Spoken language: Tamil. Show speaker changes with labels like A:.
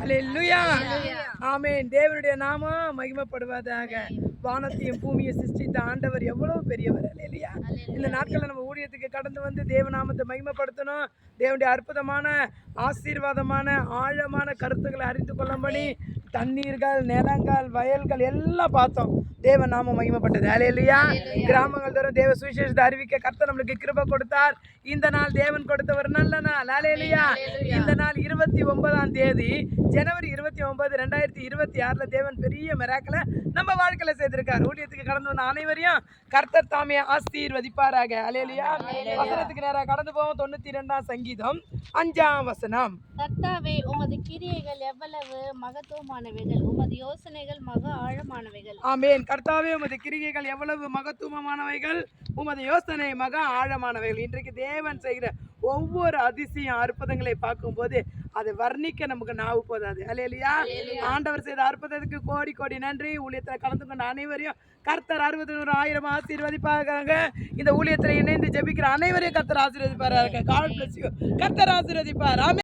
A: அல்லேலூயா. ஆமென். தேவனுடைய நாமம் மகிமைப்படுவதாக. வானத்தையும் பூமியை சிருஷ்டித்த ஆண்டவர் எவ்வளவு பெரியவர். அல்லேலூயா. இந்த நாட்களில் நம்ம ஊழியத்துக்கு கடந்து வந்து தேவ நாமத்தை மகிமைப்படுத்தணும். தேவனுடைய அற்புதமான ஆசீர்வாதமான ஆழமான கருத்துக்களை அறிந்து கொள்ளும்படி தண்ணீர்கள், நிலங்கள், வயல்கள் எல்லாம் பார்த்தோம். தேவ நாமம் மகிமைப்பட்டது. அல்லேலூயா. கிராமங்கள் தோறும் தேவ சுவிசேஷத்தை அறிவிக்க கர்த்தர் நம்மளுக்கு கிருபை கொடுத்தார். இந்த நாள் தேவன் கொடுத்த ஒரு நல்ல நாள். அல்லேலூயா. இந்த நாள் 29ஆம் தேதி ஜனவரி 29, 2026 தேவன் பெரிய மிராக்கிளை நம்ம வாழ்க்கையில செய்திருக்கார். ஊழியத்துக்கு கடந்து வந்த அனைவரையும் கர்த்தர் தாமே ஆசீர்வதிப்பாராக. அல்லேலூயா. வசனத்துக்கு நேராக கடந்து போவோம். 92ஆம் சங்கீதம் 5ஆம் வசனம்.
B: கர்த்தாவே, உமது கிரியைகள் எவ்வளவு மகத்துவமானவைகள், உமது யோசனைகள் மகா ஆழமானவைகள்.
A: ஆமென். கர்த்தாவே, உமது கிரியைகள் எவ்வளவு மகத்துவமானவைகள், உமது யோசனை மகா ஆழமானவைகள். இன்றைக்கு தேவன் செய்கிற ஒவ்வொரு அதிசயம் அற்புதங்களை பார்க்கும்போது அதை வர்ணிக்க நமக்கு நாவு போதாது. அல்லேலூயா. ஆண்டவர் செய்த அற்புதத்துக்கு கோடி கோடி நன்றி. ஊழியத்தில் கலந்து கொண்ட அனைவரையும் கர்த்தர் 60, 100, 1000 ஆசீர்வதிப்பாங்க. இந்த ஊழியத்தில் இணைந்து ஜெபிக்கிற அனைவரையும் கர்த்தர் ஆசீர்வதிப்பாராக. God bless you. கர்த்தர் ஆசீர்வதிப்பார். ஆமென்.